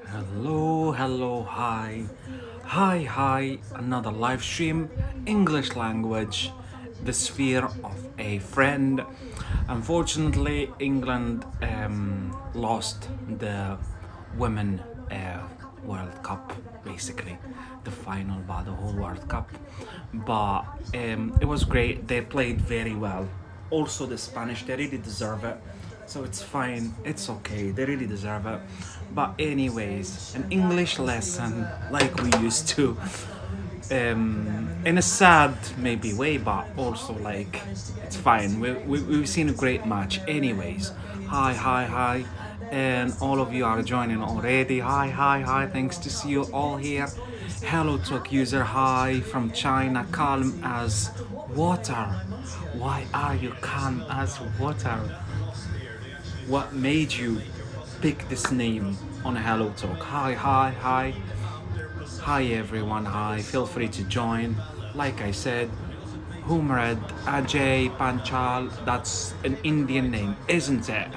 Hello, hello, hi. Hi, another live stream, English language, the sphere of a friend. Unfortunately, England lost the Women World Cup, basically, the final by the whole World Cup. But it was great, they played very well. Also, the Spanish, they really deserve it. So it's fine, it's okay, they really deserve it. But, anyways, an English lesson like we used to. In a sad maybe way, but also like it's fine. We've seen a great match. Anyways, hi, and all of you are joining already. Hi. Thanks to see you all here. Hello, Talk user. Hi from China. Calm as water. Why are you calm as water? What made you pick this name on Hello Talk? Hi. Hi everyone, hi. Feel free to join. Like I said, Humred, Ajay, Panchal, that's an Indian name, isn't it?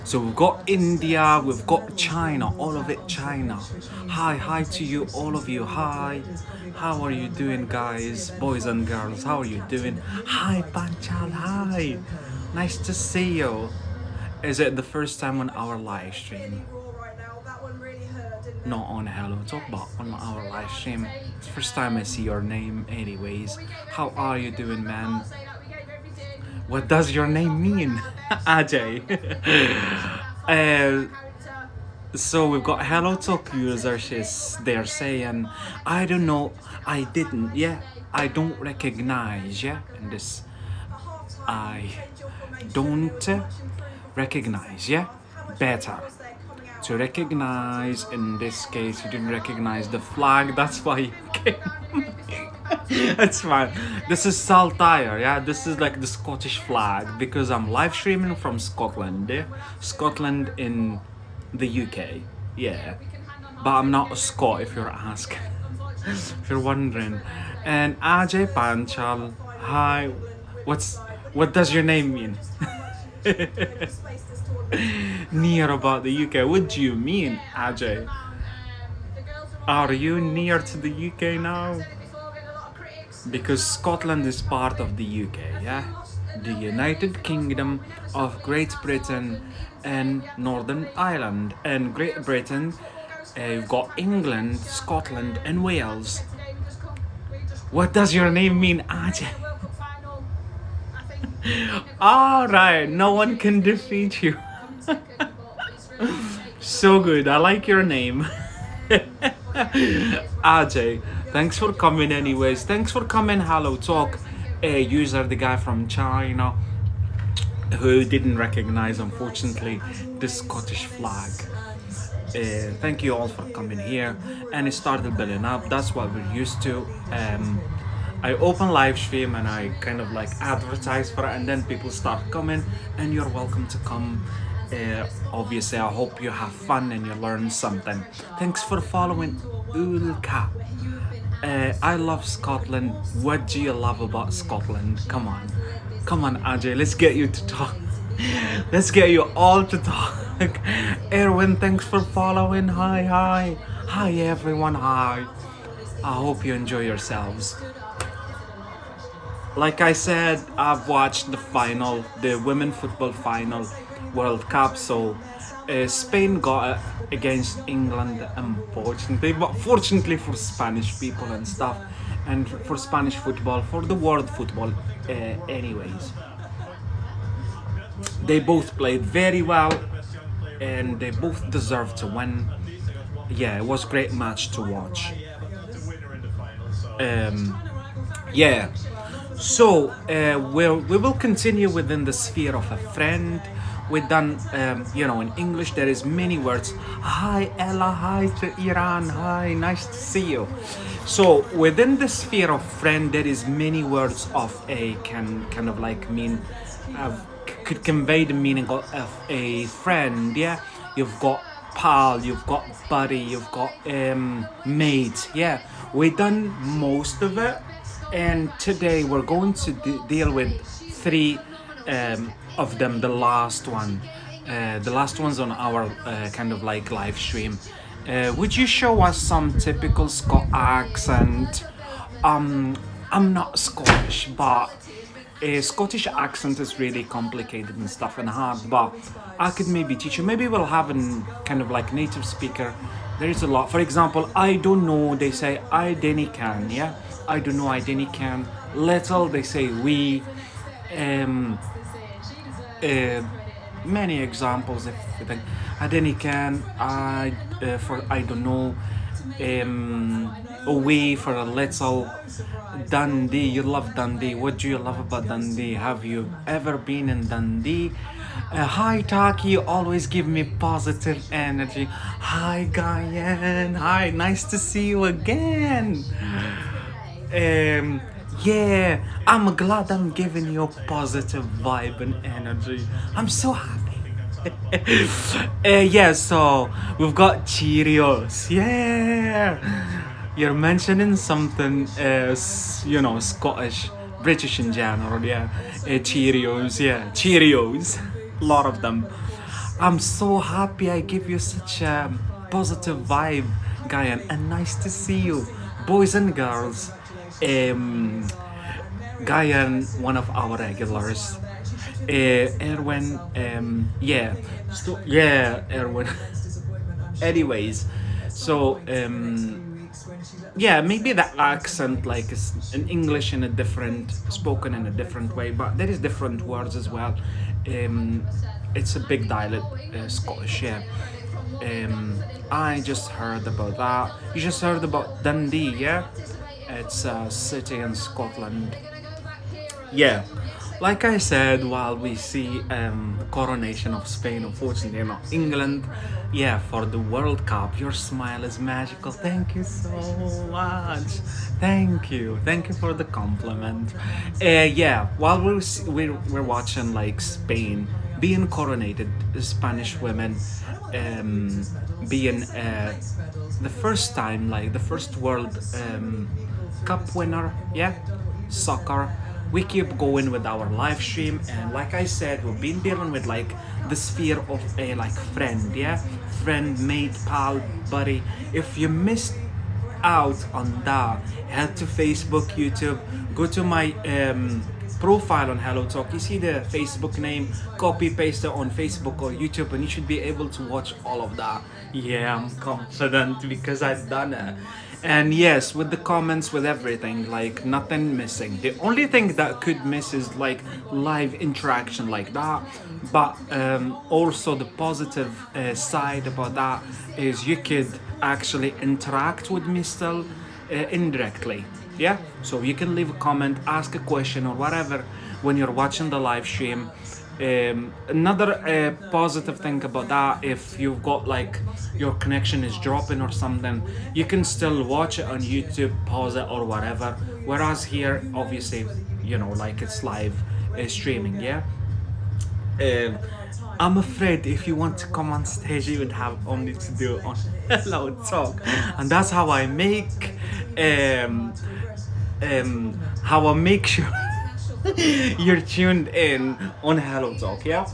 So we've got India, we've got China, all of it China. Hi to you, all of you. Hi. How are you doing, guys? Boys and girls, how are you doing? Hi, Panchal, hi. Nice to see you. Is it the first time on our live stream? Not on Hello Talk, but on our live stream. It's the first time I see your name, anyways. How are you doing, man? What does your name mean? Ajay. uh, so we've got Hello Talk users. They're saying, I don't know, I didn't, yeah, I don't recognize, yeah, in this, I don't recognize, yeah, better. To recognize, in this case, you didn't recognize the flag, that's why you came. That's fine. This is Saltire, yeah? This is like the Scottish flag because I'm live streaming from Scotland, yeah? Scotland in the UK, yeah. But I'm not a Scot if you're asking, if you're wondering. And Ajay Panchal, hi. What does your name mean? Near about the UK. What do you mean, Ajay? Are you near to the UK now? Because Scotland is part of the UK, yeah? The United Kingdom of Great Britain and Northern Ireland. And Great Britain, you've got England, Scotland, and Wales. What does your name mean, Ajay? Alright, no one can defeat you. So good, I like your name. Ajay, thanks for coming anyways. Thanks for coming, Hello Talk. User, the guy from China, who didn't recognize, unfortunately, the Scottish flag. Thank you all for coming here. And it started building up. That's what we're used to. I open live stream and I kind of like advertise for it, and then people start coming, and you're welcome to come. Obviously, I hope you have fun and you learn something. Thanks for following Ulka. I love Scotland. What do you love about Scotland? Come on, Ajay, let's get you to talk. Let's get you all to talk. Erwin, thanks for following. Hi everyone, hi. I hope you enjoy yourselves. Like I said, I've watched the final, the women football final World Cup. So Spain got it against England, unfortunately, but fortunately for Spanish people and stuff, and for Spanish football, for the world football, anyways. They both played very well, and they both deserve to win. Yeah, it was a great match to watch. Yeah. So we will continue within the sphere of a friend. We done, in English there is many words. Hi Ella, hi to Iran, hi, nice to see you. So within the sphere of friend, there is many words of a can kind of like mean, could convey the meaning of a friend. Yeah, you've got pal, you've got buddy, you've got mate. Yeah, we done most of it. And today we're going to deal with three of them. The last one, the last ones on our kind of like live stream. Would you show us some typical accent? Um, I'm not Scottish, but a Scottish accent is really complicated and stuff and hard. But I could maybe teach you. Maybe we'll have an kind of like native speaker. There is a lot. For example, I don't know. They say I dinny can. Yeah, I don't know. I dinny can. Little. They say we. Um, uh, Many examples if you think I didn't can I for I don't know away for a little Dundee. You love Dundee. What do you love about Dundee? Have you ever been in Dundee? Hi Taki, you always give me positive energy. Hi Guyan, hi, nice to see you again. Yeah, I'm glad I'm giving you positive vibe and energy. I'm so happy. Yeah, so we've got Cheerios. Yeah, you're mentioning something, Scottish, British in general. Yeah, Cheerios. Yeah, Cheerios. A lot of them. I'm so happy I give you such a positive vibe, Guyan, and nice to see you, boys and girls. Guyan, one of our regulars. Erwin, Erwin. Anyways, so yeah, maybe the accent like is in English in a different, spoken in a different way, but there is different words as well. It's a big dialect, Scottish, yeah. I just heard about that. You just heard about Dundee, yeah? It's a city in Scotland. Yeah, like I said, while we see the coronation of Spain, unfortunately not England, yeah, for the World Cup, your smile is magical. Thank you so much. Thank you for the compliment. Yeah, while we're watching like Spain being coronated, the Spanish women being the first time, like the first World Cup winner, yeah, soccer. We keep going with our live stream, and like I said, we've been dealing with like the sphere of a like friend, yeah, friend, mate, pal, buddy. If you missed out on that, head to Facebook, YouTube, go to my profile on Hello Talk. You see the Facebook name, copy paste it on Facebook or YouTube, and you should be able to watch all of that. Yeah, I'm confident because I've done it. And yes, with the comments, with everything, like nothing missing. The only thing that could miss is like live interaction like that. But also the positive side about that is you could actually interact with me still indirectly. Yeah, so you can leave a comment, ask a question or whatever when you're watching the live stream. Another positive thing about that, if you've got like your connection is dropping or something, you can still watch it on YouTube, pause it or whatever. Whereas here, obviously, like it's live streaming. Yeah. I'm afraid if you want to come on stage, you would have only to do it on Hello Talk, and that's how I make how I make sure you're tuned in on Hello Talk, yeah?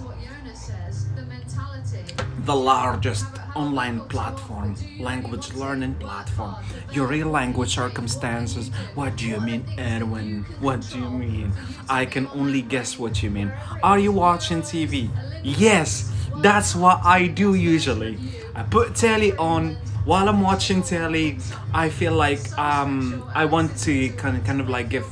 The largest online platform, language learning platform. Your real language circumstances. What do you mean, Erwin? What do you mean? I can only guess what you mean. Are you watching TV? Yes, that's what I do usually. I put telly on. While I'm watching telly, I feel like I want to kind of like give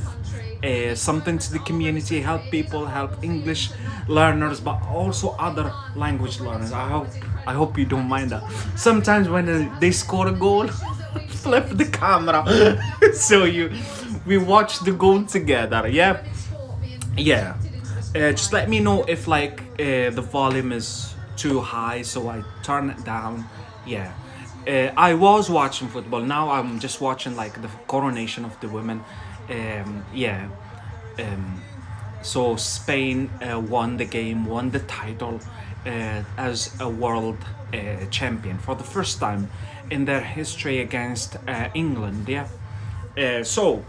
something to the community, help people, help English learners, but also other language learners. I hope you don't mind that. Sometimes when they score a goal, flip the camera, so we watch the goal together. Yeah, yeah. Just let me know if like the volume is too high, so I turn it down. Yeah. I was watching football. Now I'm just watching like the coronation of the women. Yeah. So Spain won the game, won the title as a world champion for the first time in their history against England. Yeah. So,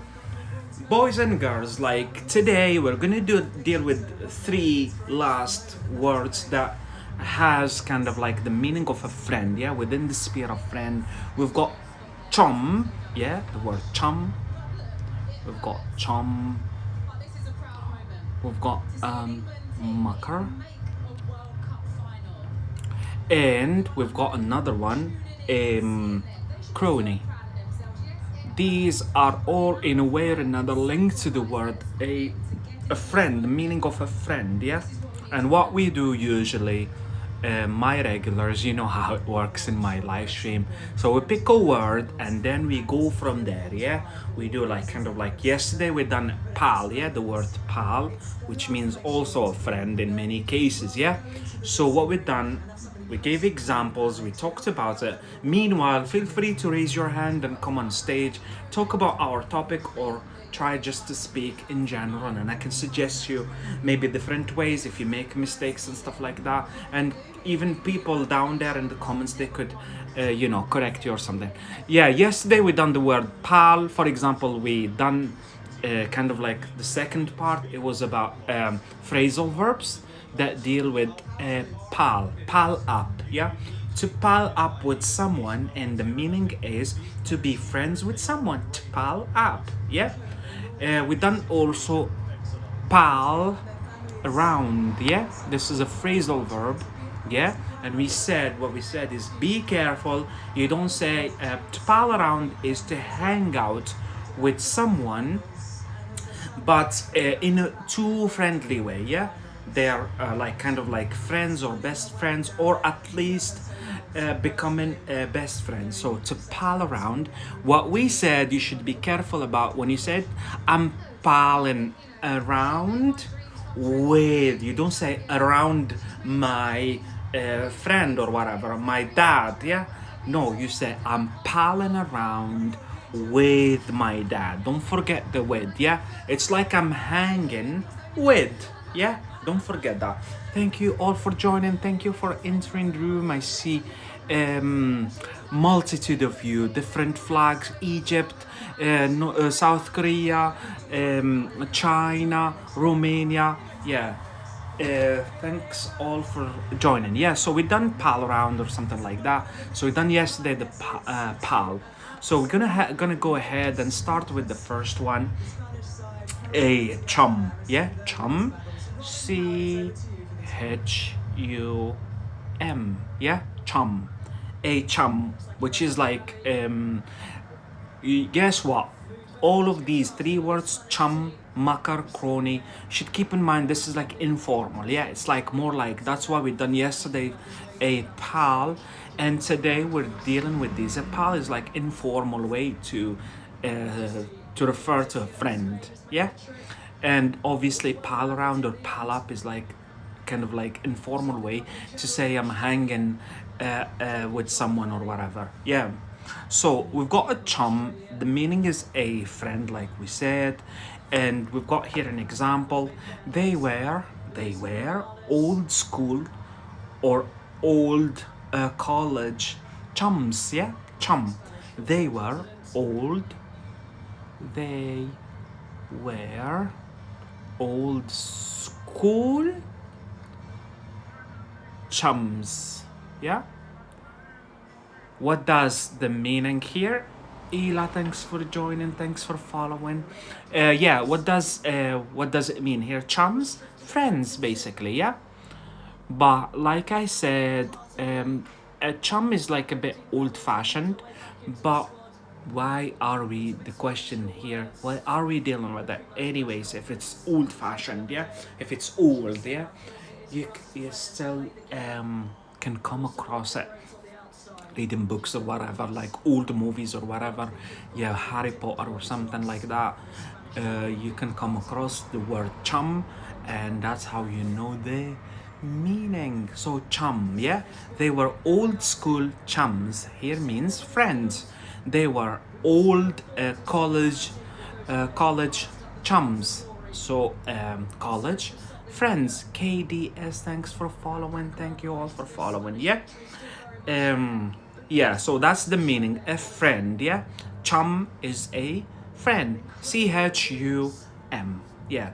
boys and girls, like today we're gonna deal with three last words that has kind of like the meaning of a friend. Yeah, within the sphere of friend, we've got chum. Yeah, the word chum. We've got chum. We've got mucker, and we've got another one, crony. These are all in a way or another linked to the word a friend, the meaning of a friend, yeah? And what we do usually, my regulars, you know how it works in my live stream. So we pick a word and then we go from there, yeah? We do like kind of like yesterday we done pal, yeah? The word pal, which means also a friend in many cases, yeah? So what we've done, we gave examples, we talked about it. Meanwhile, feel free to raise your hand and come on stage, talk about our topic, or try just to speak in general, and I can suggest you maybe different ways if you make mistakes and stuff like that. And even people down there in the comments, they could correct you or something. Yeah, yesterday we done the word pal. For example, we done kind of like the second part. It was about phrasal verbs that deal with pal up, yeah? To pal up with someone, and the meaning is to be friends with someone, to pal up, yeah? We done also pal around, yeah? This is a phrasal verb, yeah? And what we said is be careful, you don't say, to pal around is to hang out with someone, but in a too friendly way, yeah? They're like kind of like friends or best friends, or at least becoming best friends. So to pal around, what we said you should be careful about when you said I'm palling around with, you don't say around my friend or whatever, my dad, yeah? No, you say I'm palling around with my dad. Don't forget the with, yeah? It's like I'm hanging with, yeah? Don't forget that. Thank you all for joining. Thank you for entering the room. I see multitude of you, different flags, Egypt, South Korea, China, Romania, yeah. Thanks all for joining. Yeah, so we done pal around or something like that. So we done yesterday the pal. So we're gonna go ahead and start with the first one, a chum, yeah? Chum, chum, yeah? Chum. A chum, which is like, guess what? All of these three words, chum, mucker, crony, should keep in mind this is like informal, yeah? It's like more like, that's why we done yesterday a pal, and today we're dealing with this. A pal is like informal way to refer to a friend, yeah? And obviously pal around or pal up is like kind of like informal way to say I'm hanging with someone or whatever, yeah? So we've got a chum, the meaning is a friend like we said, and we've got here an example. They were old school or old college chums, yeah? Chum. They were old school chums, yeah? What does the meaning here? Ela, thanks for joining, thanks for following. Yeah, what does it mean here? Chums, friends, basically, yeah? But like I said, a chum is like a bit old-fashioned, but why are we, the question here, why are we dealing with that anyways? If it's old-fashioned, yeah? If it's old, yeah? You still can come across it reading books or whatever, like old movies or whatever, yeah, Harry Potter or something like that. You can come across the word chum, and that's how you know the meaning. So chum, yeah, they were old school chums. Here means friends. They were old college chums. So college friends. KDS, thanks for following. Thank you all for following. Yeah. Yeah, so that's the meaning, a friend, yeah? Chum is a friend, chum, yeah.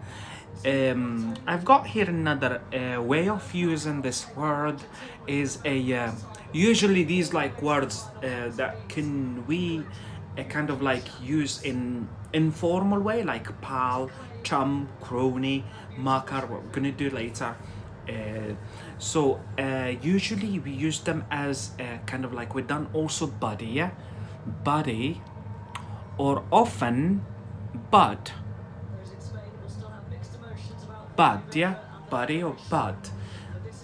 I've got here another way of using this word is a usually these like words that can we kind of like use in informal way like pal, chum, crony, mucker. What we're gonna do later. Usually we use them as kind of like we done also buddy, yeah, buddy, or often bud, bud, yeah, buddy or bud.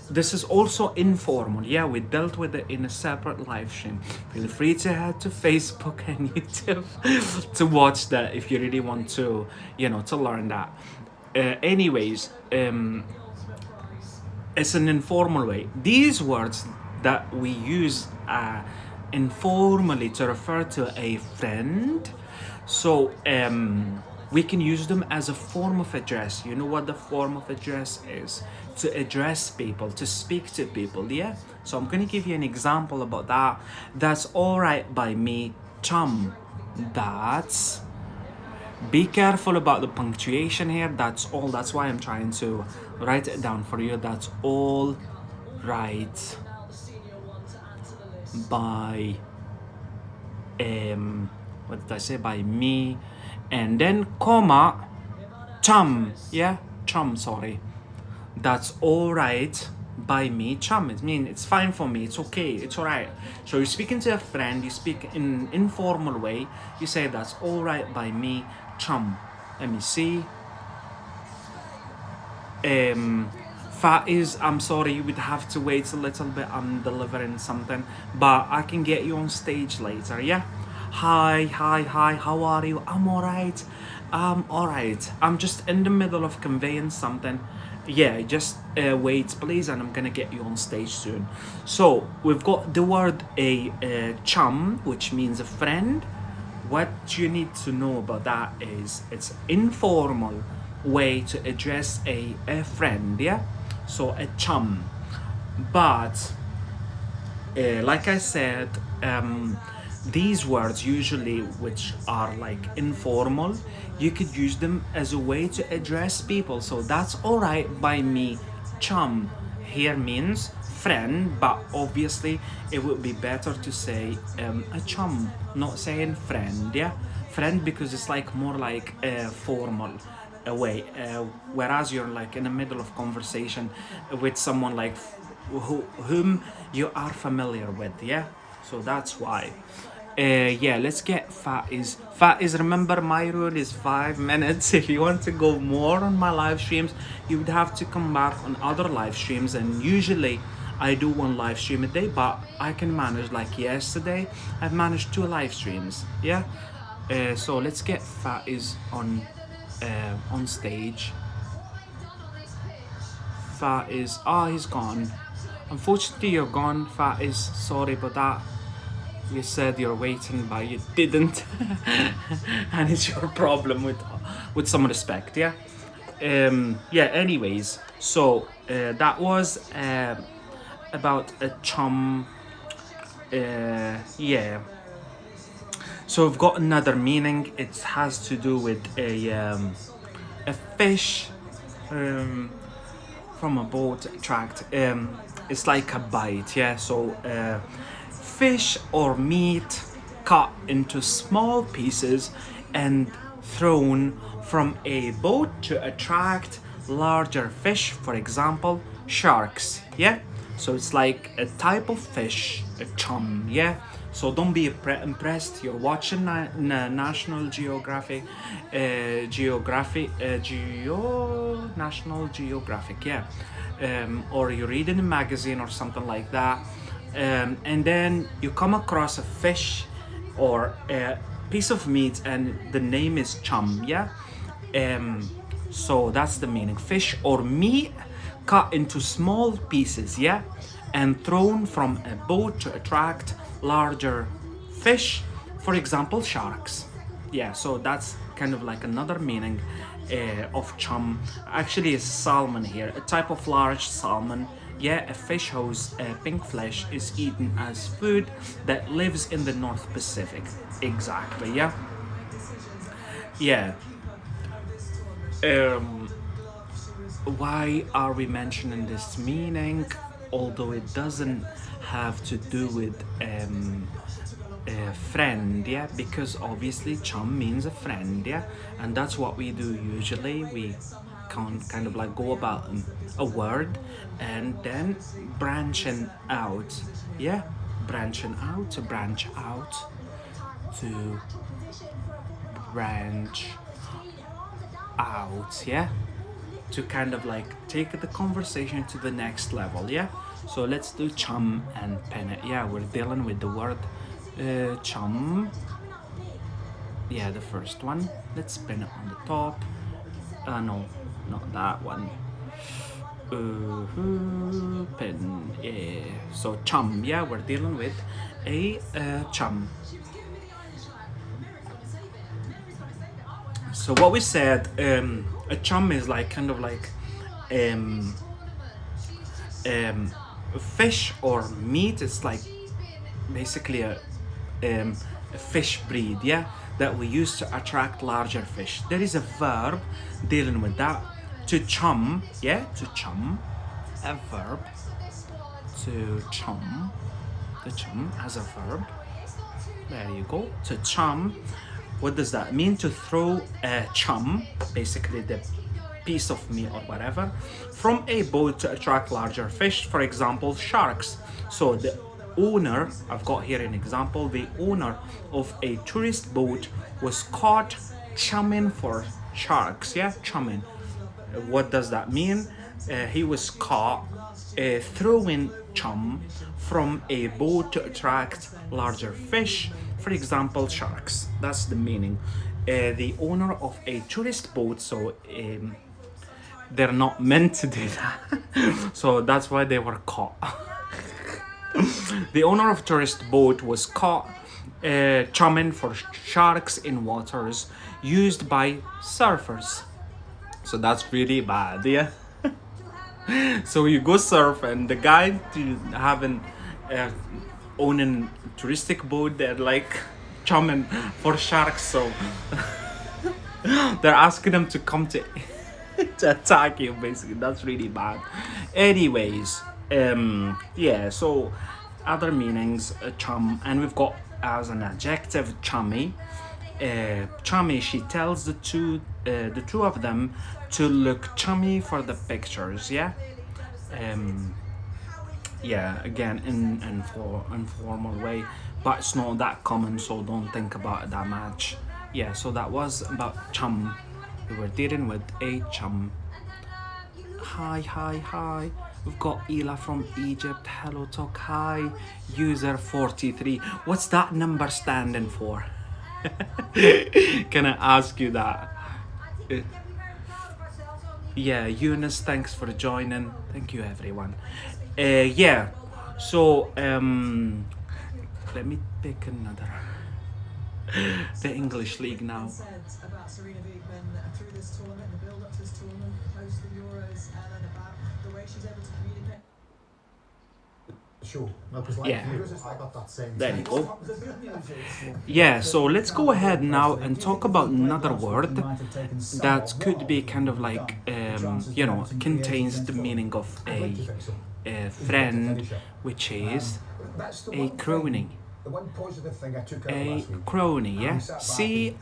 This is also informal. Yeah, we dealt with it in a separate live stream. Feel free to head to Facebook and YouTube to watch that if you really want to, to learn that. Anyways, it's an informal way. These words that we use informally to refer to a friend, so we can use them as a form of address. You know what the form of address is? To address people, to speak to people, yeah? So I'm gonna give you an example about that. That's all right by me, chum. That's, be careful about the punctuation here. That's all. That's why I'm trying to write it down for you. That's all right by what did I say, by me, and then comma chum, yeah, chum, sorry. That's all right by me, chum. It means it's fine for me, it's okay, it's all right. So you're speaking to a friend, you speak in an informal way, you say that's all right by me, chum. Let me see. Faiz, I'm sorry, you would have to wait a little bit. I'm delivering something, but I can get you on stage later, yeah? Hi, how are you? I'm alright. I'm just in the middle of conveying something. Yeah, just wait, please, and I'm gonna get you on stage soon. So, we've got the word a chum, which means a friend. What you need to know about that is it's informal way to address a friend, yeah? So a chum. But like I said, these words usually, which are like informal, you could use them as a way to address people. So that's all right by me, chum here means friend, but obviously it would be better to say a chum, not saying friend, yeah? Friend, because it's like more like formal way, whereas you're like in the middle of conversation with someone like whom you are familiar with, yeah? So that's why. Yeah, let's get Faiz. Remember, my rule is 5 minutes. If you want to go more on my live streams, you would have to come back on other live streams. And usually, I do one live stream a day, but I can manage. Like yesterday, I've managed 2 live streams. Yeah. So let's get Faiz on stage. Faiz, he's gone. Unfortunately, you're gone, Faiz. Sorry about that. You said you're waiting, but you didn't, and it's your problem with some respect, yeah. Yeah. Anyways, so that was about a chum. Yeah. So we've got another meaning. It has to do with a fish from a boat tracked. It's like a bite, yeah. So fish or meat cut into small pieces and thrown from a boat to attract larger fish, for example sharks, yeah. So it's like a type of fish, a chum, yeah. So don't be impressed. You're watching National Geographic, National Geographic, yeah, or you read in a magazine or something like that, and then you come across a fish or a piece of meat, and the name is chum, yeah. So that's the meaning: fish or meat cut into small pieces, yeah, and thrown from a boat to attract larger fish, for example sharks, yeah. So that's kind of like another meaning of chum. Actually, is salmon here, a type of large salmon, yeah. A fish whose pink flesh is eaten as food that lives in the North Pacific, exactly, yeah. Yeah. why are we mentioning this meaning? Although it doesn't have to do with a friend, yeah, because obviously chum means a friend, yeah, and that's what we do usually. We can kind of like go about a word and then branching out, yeah, branching out, to branch out, to branch out, yeah, to kind of like take the conversation to the next level, yeah. So let's do chum and pen it. Yeah, we're dealing with the word chum. Yeah, the first one. Let's pin it on the top. No, not that one. Pin. Yeah. So chum. Yeah, we're dealing with a chum. So what we said, a chum is like kind of like um, fish or meat. It's like basically a fish breed, yeah, that we use to attract larger fish. There is a verb dealing with that. To chum, yeah, to chum, a verb. To chum, the chum as a verb. There you go. To chum, what does that mean? To throw a chum, basically the piece of meat or whatever, from a boat to attract larger fish, for example, sharks. So the owner, I've got here an example, the owner of a tourist boat was caught chumming for sharks, yeah, chumming. What does that mean? He was caught throwing chum from a boat to attract larger fish, for example, sharks. That's the meaning. The owner of a tourist boat, so they're not meant to do that. So that's why they were caught. The owner of tourist boat was caught chumming for sharks in waters used by surfers. So that's really bad, yeah. So you go surf and the guy to having owning touristic boat, they're like chumming for sharks. So they're asking them to come to to attack you. Basically, that's really bad. Anyways, yeah. So other meanings, chum, and we've got as an adjective chummy. Chummy, she tells the two of them to look chummy for the pictures, yeah. Yeah, again in informal way, but it's not that common, so don't think about it that much. Yeah, so that was about chum. We were dealing with a chum. Hi. We've got Ela from Egypt. Hello, talk. Hi. User 43. What's that number standing for? Can I ask you that? Yeah, Eunice, thanks for joining. Thank you, everyone. Yeah, so let me pick another. The English League now. About Serena Wiegmann through this tournament, the build up to this tournament, post the Euros, and about the way she's able to communicate. Sure. No, because like Yeah. I got that same. There you go. Yeah, so let's go ahead now and talk about another word that could be kind of like, you know, contains the meaning of a friend, which is a crony. The one positive thing I took out A last week. crony, yeah? C-R-O-N-Y.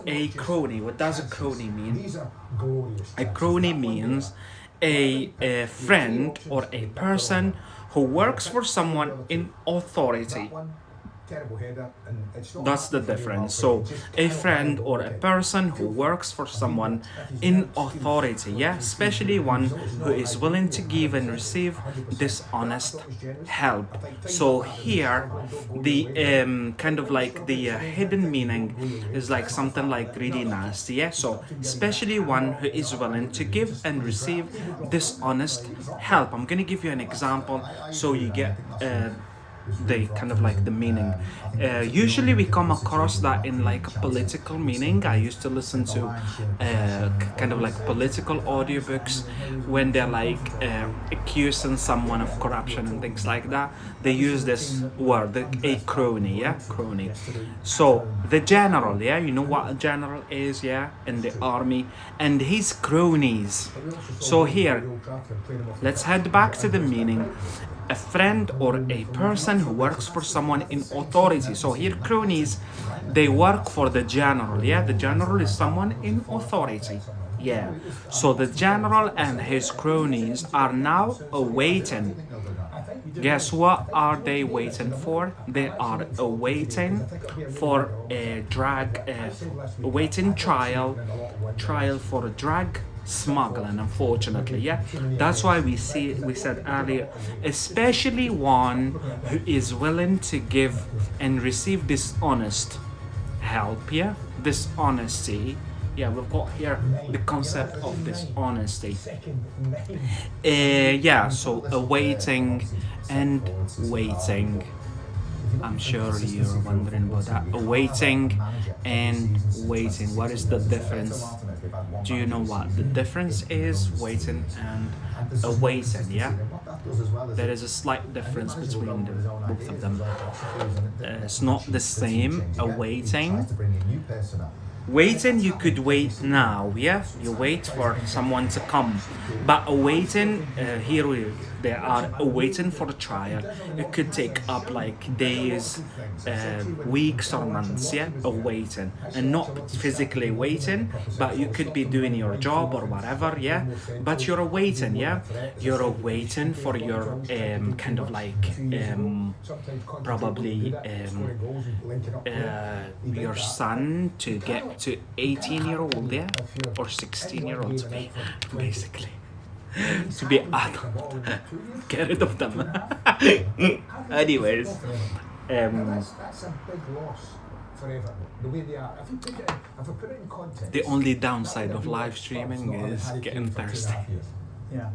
A crony. What does a crony mean? These are glorious. A crony means a friend or a person who works for someone in authority. Terrible header, and it's not That's the difference. So a friend or a person who works for someone in authority, yeah, especially one who is willing to give and receive dishonest help. So here the kind of like the hidden meaning is like something like really nasty, yeah. So especially one who is willing to give and receive dishonest help. I'm gonna give you an example so you get the kind of like the meaning. Usually we come across that in like a political meaning. I used to listen to kind of like political audiobooks when they're like accusing someone of corruption and things like that. They use this word, a crony, yeah, crony. So the general, yeah, you know what a general is, yeah, in the army, and his cronies. So here, let's head back to the meaning. A friend or a person who works for someone in authority. So here cronies, they work for the general, yeah? The general is someone in authority, yeah. So the general and his cronies are now awaiting. Guess what are they waiting for? They are awaiting for a awaiting trial for a drug smuggling, unfortunately, yeah. That's why we said earlier, especially one who is willing to give and receive dishonest help, yeah, dishonesty. Yeah, we've got here the concept of dishonesty. Yeah, so awaiting and waiting. I'm sure you're wondering about that. Awaiting and waiting. What is the difference? Do you know what the difference is? Waiting and awaiting, yeah? There is a slight difference between both of them. It's not the same. Awaiting. Waiting, you could wait now, yeah? You wait for someone to come. But awaiting, they are awaiting for a trial. It could take up like days, weeks or months, yeah? Awaiting. And not physically waiting, but you could be doing your job or whatever, yeah? But you're awaiting, yeah? You're awaiting for your kind of like probably your son to get to 18-year-old, yeah, or 16-year-old to be basically to be adult. Get rid of them. Anyways, that's a big loss forever. The way they are. If I put it in context, the only downside of live streaming is getting thirsty. Yeah.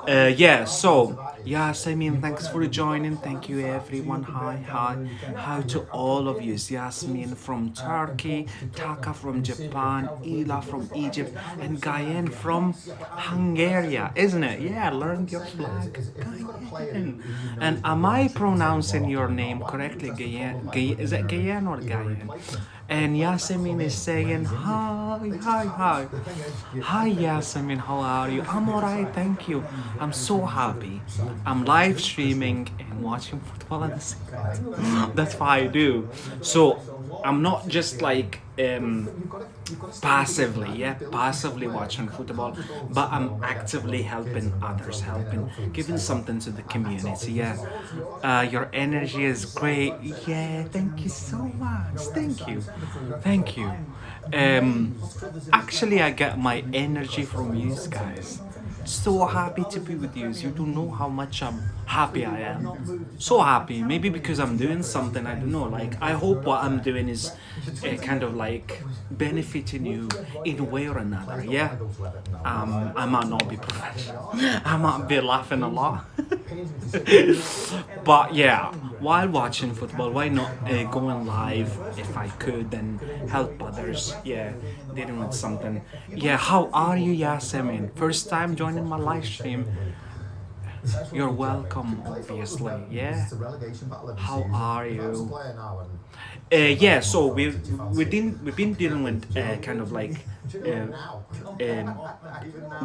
Yeah, so Yasemin, thanks for joining. Thank you everyone. Hi to all of you. Yasmin from Turkey, Taka from Japan, Ila from Egypt, and Gayen from Hungary, isn't it? Yeah, learned your flag. Gayen. And am I pronouncing your name correctly, Gayen? Is it Gayen or Gayen? And Yasemin is saying hi. Hi Yasemin, how are you? I'm alright, thank you. I'm so happy. I'm live streaming and watching football at the same time. That's what I do. So I'm not just like passively watching football, but I'm actively helping others, giving something to the community. Yeah, your energy is great. Yeah, thank you so much. Thank you. Actually, I get my energy from you guys. So happy to be with you. You don't know how much I'm happy I am. So happy. Maybe because I'm doing something, I don't know. Like, I hope what I'm doing is kind of like benefiting you in a way or another. Yeah. I might not be professional. I might be laughing a lot. But yeah, while watching football, why not going live if I could and help others? Yeah, dealing with something. Yeah, how are you, Yasemin? First time joining my live stream. You're welcome, obviously. Yeah. How are you? Yeah, so we've been dealing with kind of like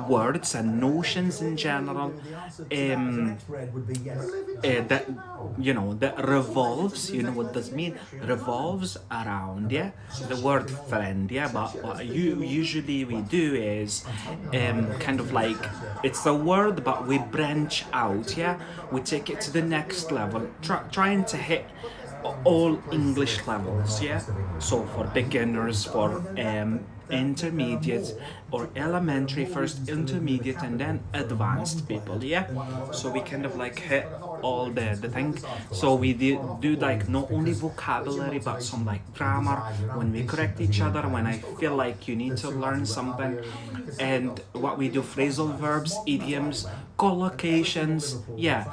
words and notions in general that that revolves. You know what does mean? Revolves around, yeah, the word friend, yeah. But what usually we do is kind of like it's a word, but we branch out, yeah. We take it to the next level, trying to hit all English levels, yeah. So for beginners, for intermediate, or elementary first, intermediate, and then advanced people, yeah. So we kind of like hit all the things. So we do like not only vocabulary but some like grammar, when we correct each other, when I feel like you need to learn something, and what we do, phrasal verbs, idioms, collocations, yeah,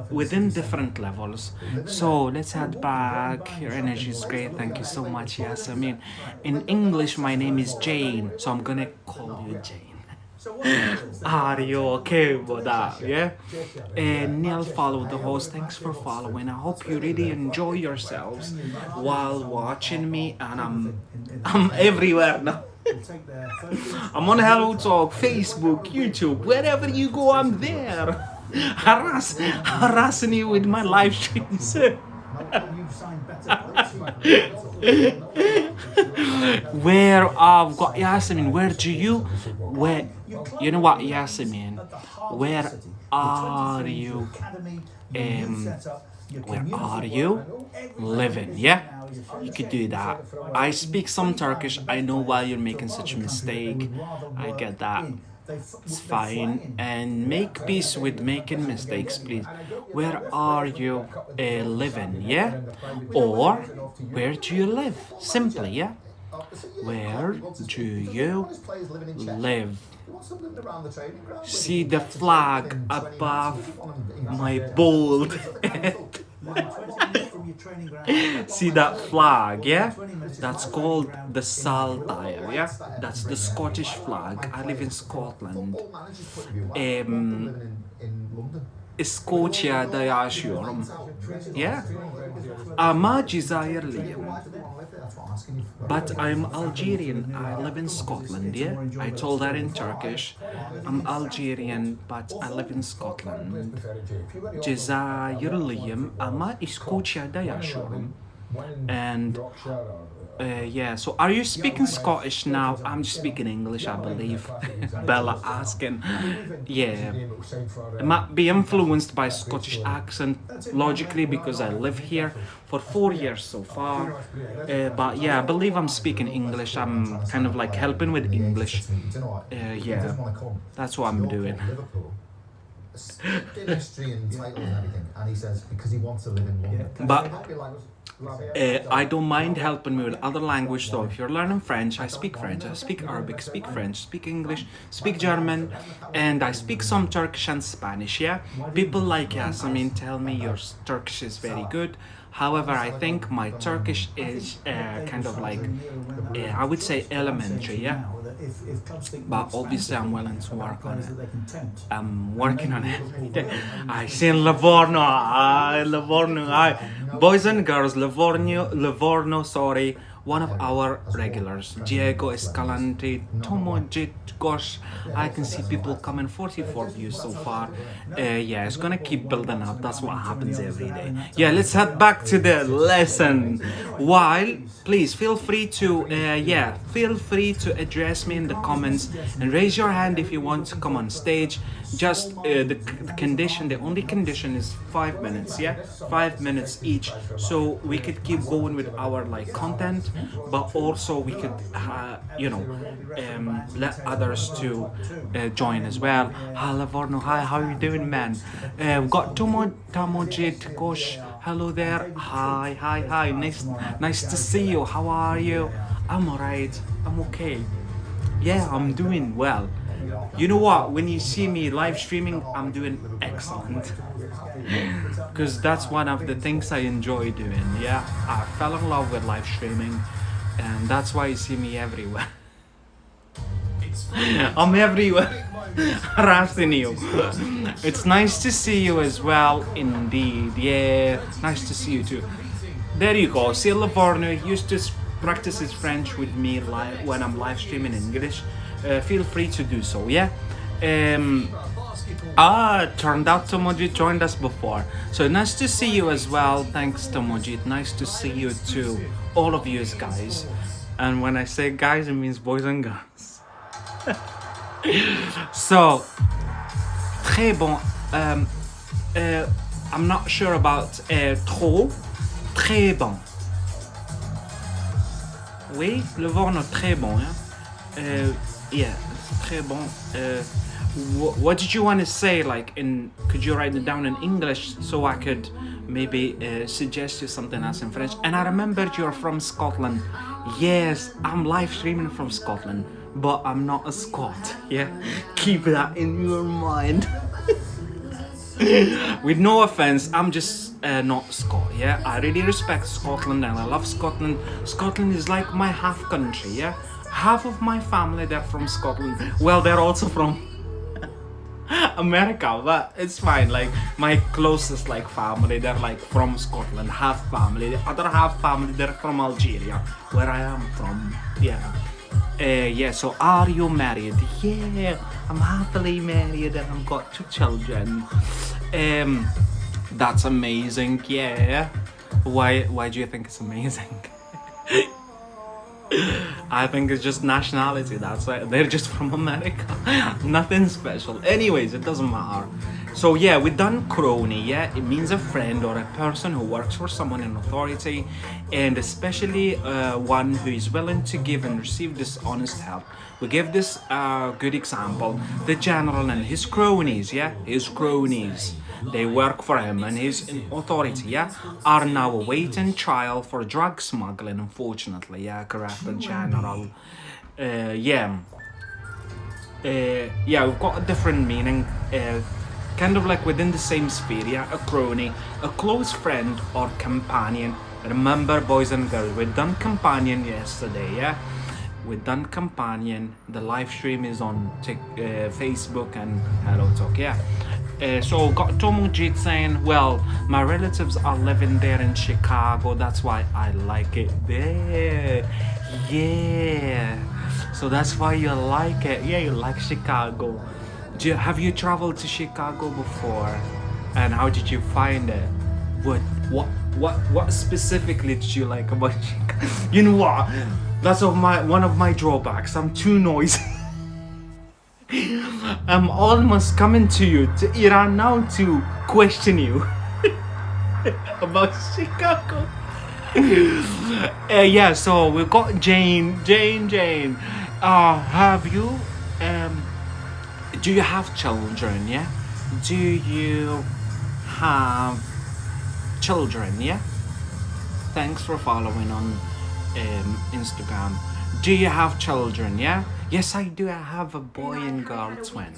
within different levels. So let's head back. Your energy is great, thank you so much. Yes, I mean, in English my name is Jane, so I'm gonna call you Jane. Are you okay with that? Yeah. And Neil followed the host. Thanks for following. I hope you really enjoy yourselves while watching me. And I'm everywhere now. I'm on Hello Talk, Facebook, YouTube, wherever you go, I'm there. Harassing you with my live streams. Where I've got Yasemin, where do you you know what, Yasemin, where are you where are you living? Yeah, you could do that. I speak some Turkish, I know why you're making such a mistake, I get that. It's fine, and make peace with making mistakes, please. Where are you living? Yeah, or where do you live? Simply, yeah. Where do you live? See the flag above my bald head. See that flag, yeah? That's called the Saltire, yeah? That's the Scottish flag. I live in Scotland. İskoçya'da yaşıyorum. Yeah? Ama Cezayirliyim. But I'm Algerian. I live in Scotland, yeah? I told her in Turkish. I'm Algerian, but I live in Scotland. Cezayirliyim ama İskoçya'da yaşıyorum. And yeah, so are you speaking Scottish now? I'm just speaking English, I believe. Bella asking. Yeah. It might be influenced by Scottish accent, logically, because I live here for 4 years so far. But yeah, I believe I'm speaking English. I'm kind of like helping with English. Yeah, that's what I'm doing. History and titles and everything, and he says because he wants to live in London. But I don't mind helping me with other language, so if you're learning French, I speak Arabic, speak French, speak English, speak German, and I speak some Turkish and Spanish, yeah? People like Yasemin tell me your Turkish is very good. However, I think my Turkish is kind of like, I would say elementary, yeah? But obviously I'm willing to work on it. I'm working on it. I seen Livorno, boys and girls, Livorno, sorry. One of our regulars, Diego Escalante, Tomojit, gosh, I can see people coming, 44 views so far. Yeah, it's gonna keep building up, that's what happens every day. Yeah, let's head back to the lesson. While, please feel free to, feel free to address me in the comments and raise your hand if you want to come on stage. Just the condition, the only condition is 5 minutes, yeah? 5 minutes each, so we could keep going with our like content, but also we could, let others to join as well. Hi Livorno, hi, how are you doing, man? We've got Tamojit, gosh, hello there, hi, nice to see you, how are you? I'm alright, I'm okay. Yeah, I'm doing well. You know what, when you see me live streaming, I'm doing excellent. Because that's one of the things I enjoy doing, yeah? I fell in love with live streaming, and that's why you see me everywhere. I'm everywhere, harassing you. It's nice to see you as well, indeed, yeah, nice to see you too. There you go, see Livorno used to practice his French with me when I'm live streaming English. Feel free to do so, yeah? Turned out Tomojit joined us before. So nice to see you as well. Thanks, Tomojit. Nice to see you too. All of you guys. And when I say guys, it means boys and girls. So, très bon. I'm not sure about trop. Très bon. Oui, Livorno, très bon, yeah? Yeah, Très bon. What did you want to say? Like, could you write it down in English so I could maybe suggest you something else in French? And I remembered you're from Scotland. Yes, I'm live streaming from Scotland, but I'm not a Scot. Yeah, keep that in your mind. With no offense, I'm just not Scot. Yeah, I really respect Scotland and I love Scotland. Scotland is like my half country. Yeah, half of my family, they're from Scotland. Well, they're also from America, but it's fine. Like my closest like family, they're like from Scotland, half family. The other half family, they're from Algeria, where I am from. Yeah. Yeah, so are you married? Yeah, I'm happily married and I've got 2 children. That's amazing, yeah. Why do you think it's amazing? I think it's just nationality, that's why they're just from America. Nothing special. Anyways, it doesn't matter. So yeah, we done crony, yeah? It means a friend or a person who works for someone in authority, and especially one who is willing to give and receive this honest help. We give this good example. The general and his cronies, yeah? His cronies. They work for him and his authority, yeah, are now awaiting trial for drug smuggling, unfortunately, yeah, correct, the general. Yeah, we've got a different meaning, kind of like within the same sphere, yeah, a crony, a close friend or companion. Remember, boys and girls, we done companion yesterday, yeah? We done companion. The live stream is on Facebook and Hello Talk, yeah? So got Tomujit saying, well, my relatives are living there in Chicago, that's why I like it there. Yeah, so that's why you like it. Yeah, you like Chicago. Have you traveled to Chicago before? And how did you find it? What specifically did you like about Chicago? You know what? That's one of my drawbacks. I'm too noisy. I'm almost coming to you, to Iran now, to question you about Chicago. Yeah, so we've got Jane. Have you, do you have children, yeah? Do you have children, yeah? Thanks for following on Instagram. Do you have children, yeah? Yes, I do. I have a boy and girl twin.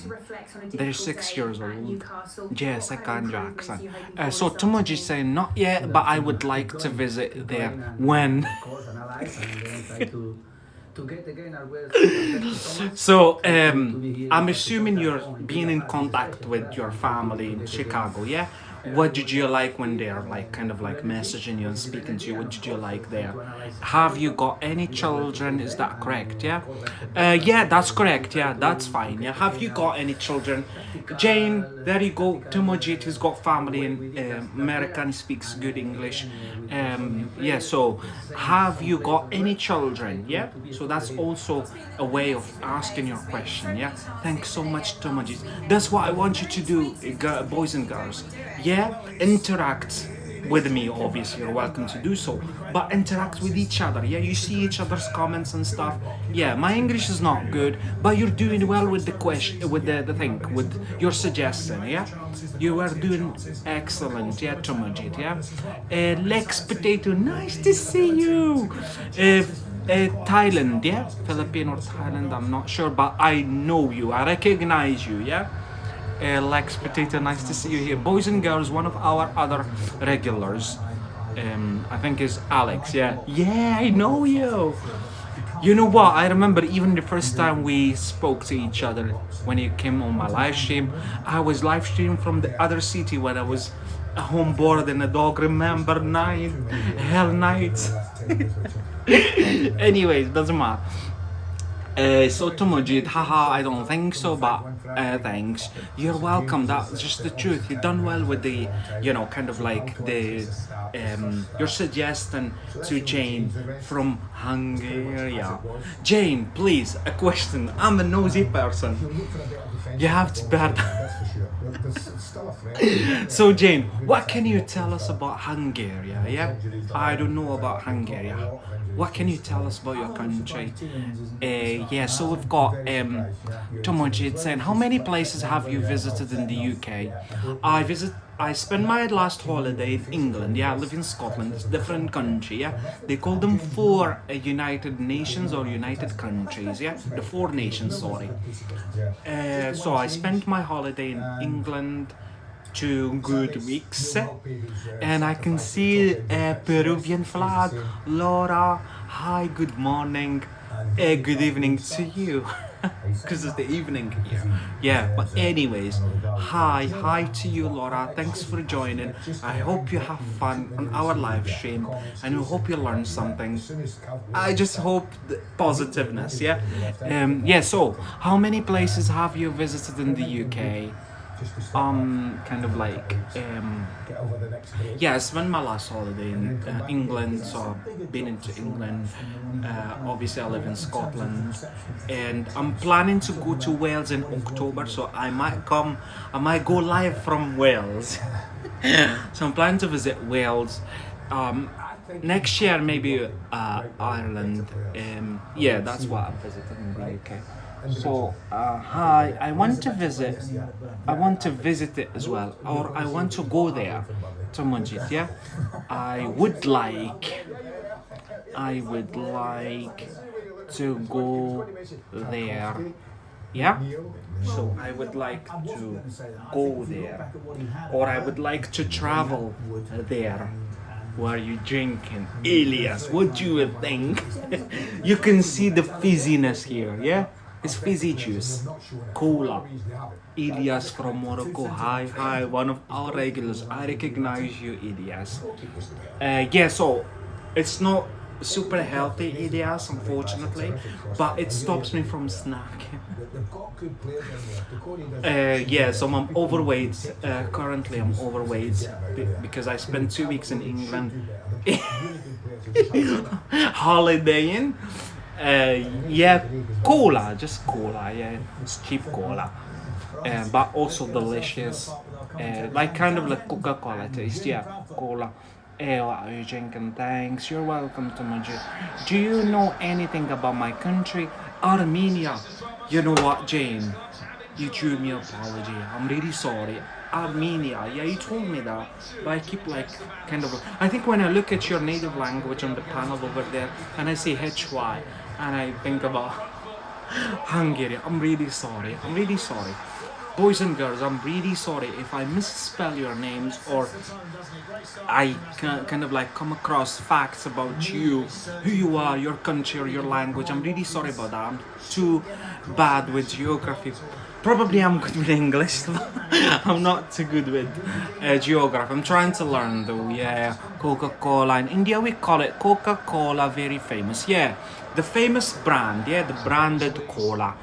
They're 6 years old. Jessica and Jackson. So Tomoji's saying, not yet, but I would like to visit there when. So I'm assuming you're being in contact with your family in Chicago, yeah? What did you like when they're like kind of like messaging you and speaking to you? What did you like there? Have you got any children? Is that correct? Yeah. Yeah, that's correct. Yeah, that's fine. Yeah. Have you got any children? Jane, there you go. Tumojit has got family in America and speaks good English. Yeah. So, have you got any children? Yeah. So that's also a way of asking your question. Yeah. Thanks so much, Tumojit. That's what I want you to do, boys and girls. Yeah, interact with me. Obviously, you're welcome to do so, but interact with each other. Yeah, you see each other's comments and stuff. Yeah, my English is not good, but you're doing well with the question, with the thing, with your suggestion. Yeah, you are doing excellent. Yeah, Tomajit. Yeah, Lex Potato, nice to see you. Thailand, yeah, Philippine or Thailand, I'm not sure, but I know you. I recognize you. Yeah. Lex Potato, nice to see you here. Boys and girls, one of our other regulars, I think is Alex, yeah. Yeah, I know you. You know what, I remember even the first time we spoke to each other when you came on my live stream. I was live streaming from the other city when I was home board and a dog, remember hell nights. Anyways, doesn't matter. So Tomojit, haha, I don't think so, but thanks. You're welcome, that's just the truth. You've done well with the, you know, kind of like the, your suggestion to Jane from Hungary. Jane, please, a question. I'm a nosy person. You have to bear that. that's for sure. There's still a friend. So Jane, what can you tell us about Hungary? Yeah, I don't know about Hungary. What can you tell us about your country? Yeah, so we've got Tomojit saying, how many places have you visited in the UK? I spent my last holiday in England. Yeah, I live in Scotland. It's a different country. Yeah, they call them four United Nations or United Countries. Yeah, the four nations. Sorry. So I spent my holiday in England 2 good weeks, and I can see a Peruvian flag. Laura, hi, good morning, good evening to you, because it's the evening here. Yeah, but anyways, hi to you, Laura. Thanks for joining. I hope you have fun on our live stream, and we hope you learn something. I just hope the positiveness. Yeah, yeah. So, how many places have you visited in the UK? Kind of like yeah, I spent my last holiday in England, so I've been into England. Obviously I live in Scotland, and I'm planning to go to Wales in October, so I might go live from Wales. So I'm planning to visit Wales. Next year maybe Ireland. Yeah, that's what I'm visiting in the UK. So hi, I want to visit it as well, or I want to go there to Majid. Yeah, I would like to go there. Yeah, so I would like to go there, or I would like to travel there. Where you drinking? Elias, what do you think? You can see the fizziness here, yeah? It's fizzy juice, cola. Elias from Morocco, hi, one of our regulars. I recognize you, Elias. Yeah, so it's not super healthy, Elias, unfortunately, but it stops me from snacking. Yeah, so I'm overweight. Currently, I'm overweight because I spent 2 weeks in England holidaying. Yeah, cola, just cola. Yeah, it's cheap cola, but also delicious. Like kind of like Coca-Cola taste. Yeah, cola. What are you drinking? Thanks. You're welcome to Madrid. Do you know anything about my country, Armenia? You know what, Jane? You drew me apology. I'm really sorry. Armenia. Yeah, you told me that, but I keep like kind of. I think when I look at your native language on the panel over there, and I say HY, and I think about Hungary. I'm really sorry. I'm really sorry. Boys and girls, I'm really sorry if I misspell your names or I kind of like come across facts about you, who you are, your country or your language. I'm really sorry about that. I'm too bad with geography. Probably I'm good with English, but I'm not too good with geography. I'm trying to learn though, yeah. Coca-Cola. In India we call it Coca-Cola, very famous. Yeah, the famous brand, yeah, the branded cola.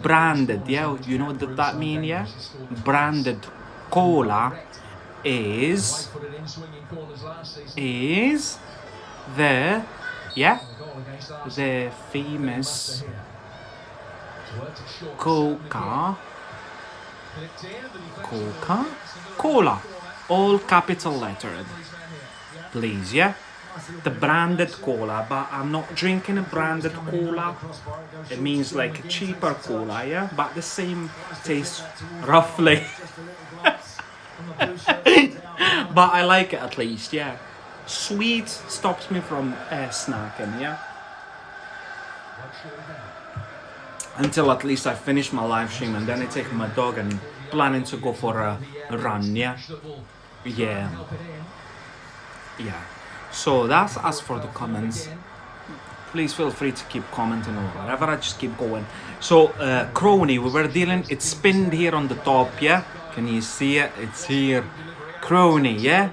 Branded, yeah, you know what that mean, yeah? Branded cola is the, yeah, the famous Coca-Cola, all capital lettered, please, yeah? The branded cola, but I'm not drinking a branded cola. It means like a cheaper cola, yeah, but the same taste roughly. But I like it at least, yeah. Sweet stops me from snacking, yeah. Until at least I finish my live stream, and then I take my dog and planning to go for a run, yeah. Yeah. So that's us for the comments. Please feel free to keep commenting or whatever. I just keep going. So crony, we were dealing. It's pinned here on the top. Yeah, can you see it? It's here. Crony. Yeah.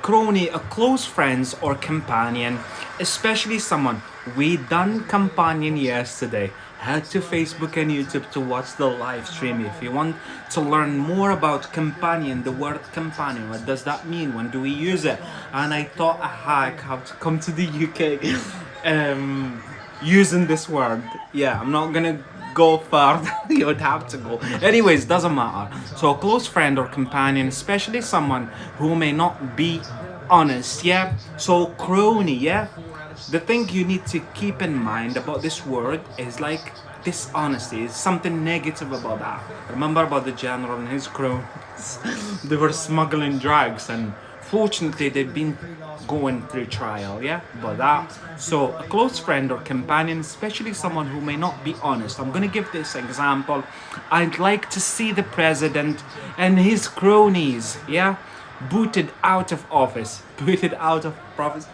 Crony, a close friend or companion, especially someone we done companion yesterday. Head to Facebook and YouTube to watch the live stream if you want to learn more about companion, the word companion. What does that mean? When do we use it? And I thought, aha, I have to come to the UK using this word. Yeah, I'm not gonna go further. You'd have to go. Anyways, doesn't matter. So a close friend or companion, especially someone who may not be honest, yeah? So crony, yeah? The thing you need to keep in mind about this word is like dishonesty. Is something negative about that. Remember about the general and his cronies? They were smuggling drugs, and fortunately they've been going through trial, yeah, about that. So a close friend or companion, especially someone who may not be honest. I'm gonna give this example. I'd like to see the president and his cronies, yeah, booted out of office. Booted out of office.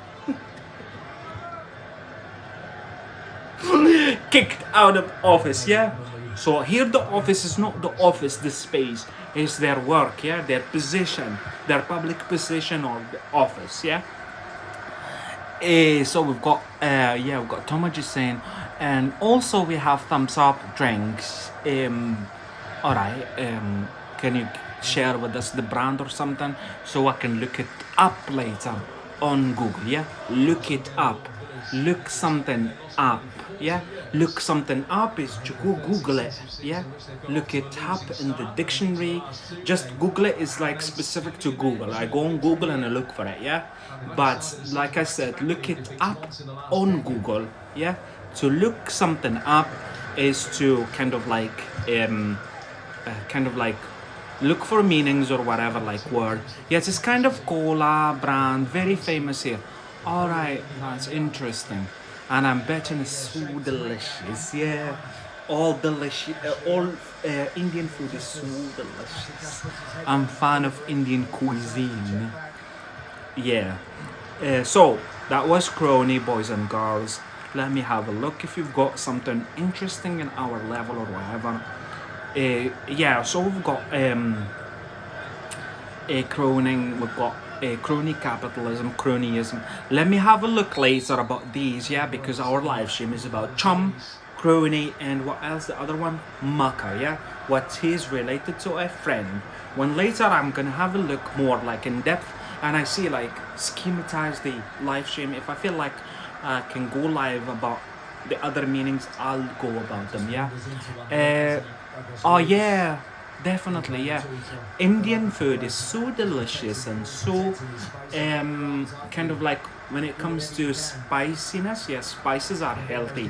Kicked out of office, yeah. So here the office is not the office, the space, it's their work, yeah, their position, their public position or the office, yeah. So we've got we've got Tomaji saying, and also we have thumbs up drinks. All right. Can you share with us the brand or something so I can look it up later on Google? Yeah, look it up. Look something up. Yeah, look something up is to go Google it. Yeah, look it up in the dictionary. Just Google it is like specific to Google. I go on Google and I look for it. Yeah, but like I said, look it up on Google. Yeah, to look something up is to kind of like look for meanings or whatever, like word. Yes, it's kind of cola brand, very famous here. All right, that's interesting, and I'm betting it's so delicious. Yeah, all delicious. All Indian food is so delicious. I'm fan of Indian cuisine. Yeah. So that was crony, boys and girls. Let me have a look if you've got something interesting in our level or whatever. So we've got a croning, we've got a crony capitalism, cronyism. Let me have a look later about these, yeah, because our live stream is about chum, crony, and what else? The other one, mucker, yeah, what is related to a friend. When later I'm gonna have a look more like in depth, and I see like schematize the live stream. If I feel like I can go live about the other meanings, I'll go about them, yeah. Oh yeah, definitely, yeah. Indian food is so delicious and so kind of like when it comes to spiciness, yes, spices are healthy.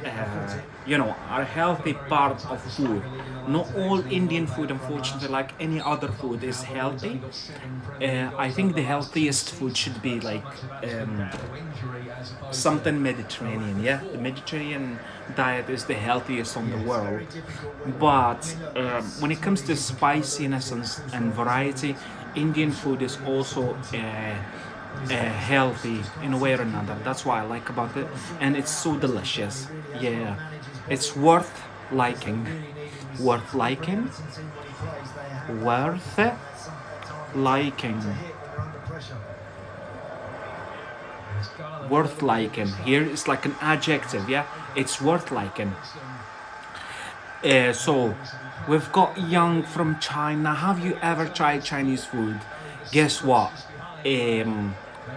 Are a healthy part of food. Not all Indian food, unfortunately, like any other food, is healthy. I think the healthiest food should be like something Mediterranean. Yeah, the Mediterranean diet is the healthiest on the world. But when it comes to spiciness and variety, Indian food is also healthy in a way or another. That's what I like about it, and it's so delicious. Yeah, it's worth liking. Worth liking. Worth liking. Worth liking. Here it's like an adjective. Yeah, it's worth liking. So we've got Young from China. Have you ever tried Chinese food? Guess what?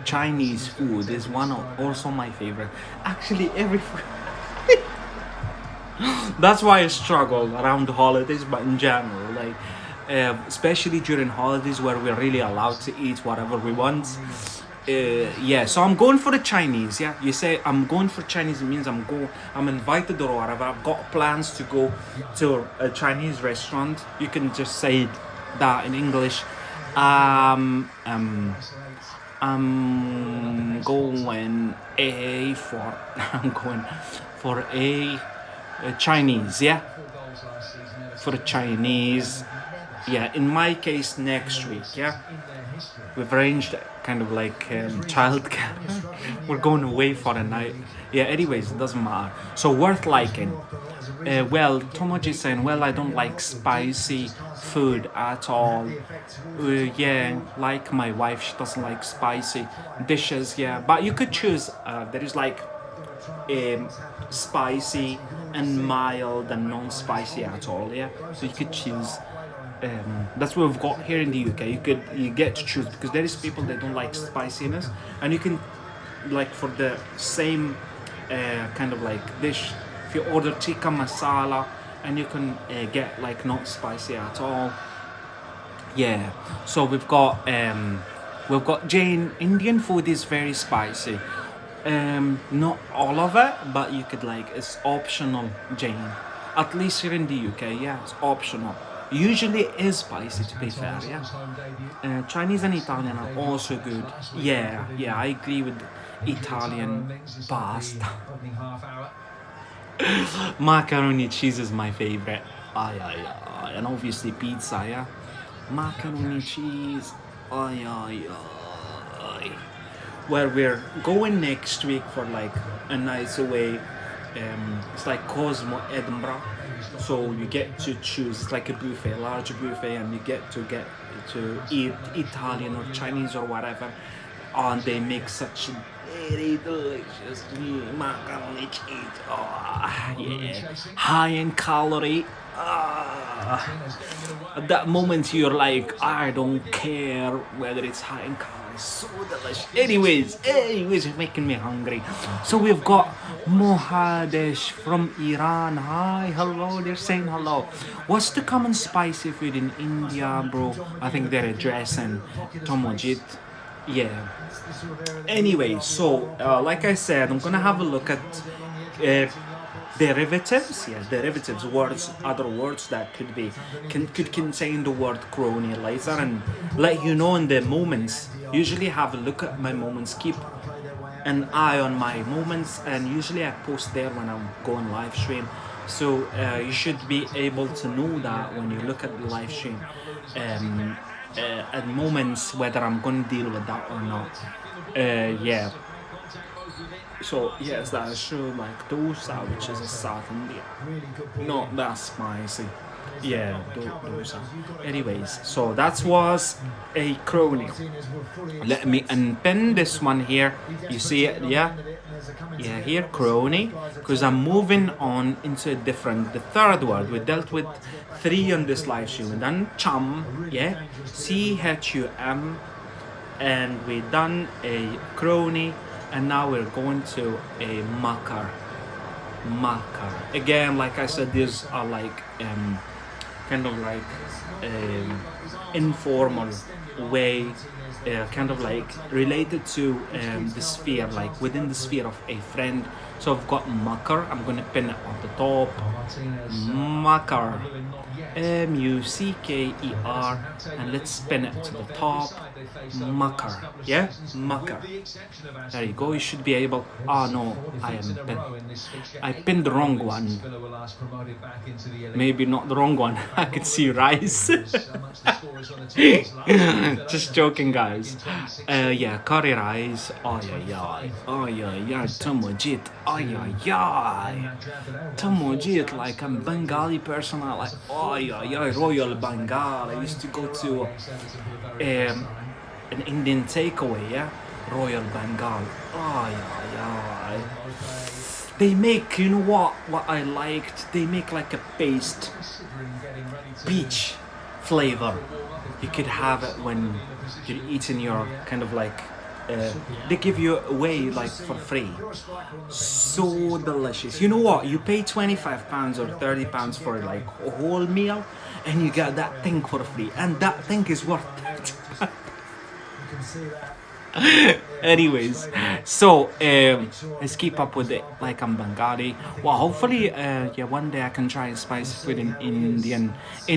Chinese food is one of also my favorite. Actually, every food. That's why I struggle around the holidays, but in general, like especially during holidays where we're really allowed to eat whatever we want. So I'm going for the Chinese. Yeah, you say I'm going for Chinese, it means I'm invited or whatever. I've got plans to go to a Chinese restaurant. You can just say that in English. I'm going for a Chinese, yeah, for a Chinese, yeah. In my case, next week, yeah. We've arranged kind of like childcare. We're going away for a night. Yeah. Anyways, it doesn't matter. So worth liking. Tomoji is saying, well, I don't like spicy food at all. Like my wife, she doesn't like spicy dishes. Yeah, but you could choose. There is like spicy and mild and non-spicy at all. Yeah, so you could choose. That's what we've got here in the UK. You get to choose because there is people that don't like spiciness, and you can like for the same kind of like dish. If if you order tikka masala, and you can get like not spicy at all. Yeah, so we've got Jane. Indian food is very spicy. Not all of it, but you could like it's optional, Jane. At least here in the UK, yeah, it's optional. Usually it is spicy to be fair, yeah. Chinese and Italian are also good. Yeah, yeah, I agree with Italian pasta. Macaroni cheese is my favorite. Ay, ay, ay. And obviously pizza, yeah. Macaroni cheese. Ay, ay, ay. Where we're going next week for like a nice away. It's like Cosmo Edinburgh. So you get to choose. It's like a buffet, large buffet, and you get to eat Italian or Chinese or whatever. And they make such very delicious macaroni cheese. Oh, yeah, high in calorie. At that moment, you're like, I don't care whether it's high in calories. So delicious. Anyways, you're making me hungry. So we've got Mohadesh from Iran. Hi, hello. They're saying hello. What's the common spicy food in India, bro? I think they're addressing Tomojit. Yeah. Anyway, so like I said, I'm gonna have a look at derivatives. Yeah, derivatives, words, other words that could contain the word crony later, and let you know in the moments. Usually have a look at my moments, keep an eye on my moments, and usually I post there when I'm going live stream. So you should be able to know that when you look at the live stream. At moments whether I'm going to deal with that or not. Yeah. So yes, that should like dosa, which is a South India. Not that spicy. Yeah, dosa. Anyways, so that was a crony. Let me unpin this one here. You see it, yeah? Yeah, here, crony. Because I'm moving on into the third word. We dealt with 3 on this live stream. We done chum, yeah? CHUM. And we done a crony. And now we're going to a mucker. Mucker. Again, like I said, these are like kind of like informal way, kind of like related to the sphere, like within the sphere of a friend. So I've got mucker. I'm going to pin it on the top. Mucker. Mucker. And let's spin it to the top. Mucker. Yeah? Mucker. There you go. You should be able. Oh no, I pinned the wrong one. Maybe not the wrong one. I could see rice. Just joking, guys. Yeah, curry rice. Oh yeah, oh yeah, Tomojit. Oh yeah, Tomojit. Like I'm Bengali person. I like. Oh yeah, Royal Bengal. I used to go to an Indian takeaway. Yeah, Royal Bengal. Oh yeah. They make, you know what I liked? They make like a paste, peach flavor. You could have it when you're eating your kind of like, they give you away like for free. So delicious. You know what? You pay £25 or £30 for like a whole meal and you get that thing for free. And that thing is worth it. Anyways, so let's keep up with it like I'm Bengali. Well, hopefully, yeah, one day I can try and spicy food in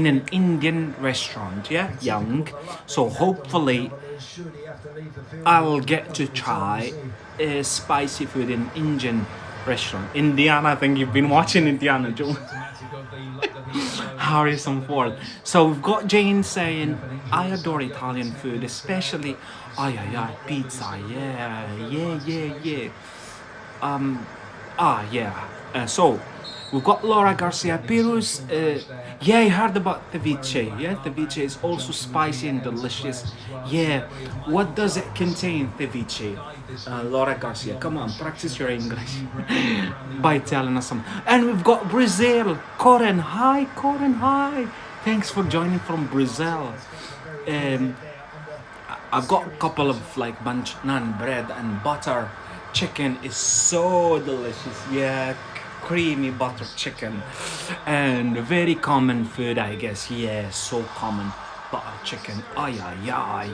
an Indian restaurant. Yeah, young. So hopefully, I'll get to try spicy food in Indian restaurant. Indiana, I think you've been watching Indiana Jones. Harrison Ford. So we've got Jane saying, I adore Italian food, especially pizza. Yeah. So we've got Laura Garcia Pirus. Yeah, I heard about ceviche. Yeah, ceviche is also spicy and delicious. Yeah, what does it contain, ceviche? Laura Garcia, come on, practice your English by telling us something. And we've got Brazil. Corin, hi. Thanks for joining from Brazil. I've got a couple of like bunch naan bread and butter chicken is so delicious. Yeah, creamy butter chicken, and very common food, I guess. Yeah, so common. Butter chicken, ay ay ay.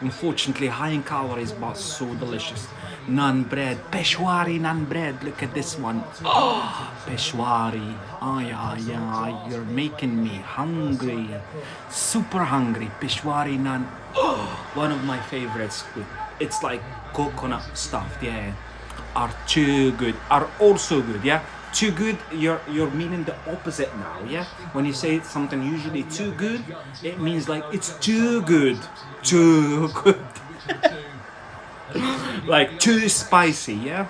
Unfortunately, high in calories, but so delicious. Naan bread, Peshwari naan bread. Look at this one. Oh, Peshwari, ay ay ay. You're making me hungry, super hungry. Peshwari naan, one of my favorites. It's like coconut stuffed, yeah. Are too good, are also good, yeah. Too good, you're meaning the opposite now, yeah. When you say something usually too good, it means like it's too good, too good. Like too spicy, yeah.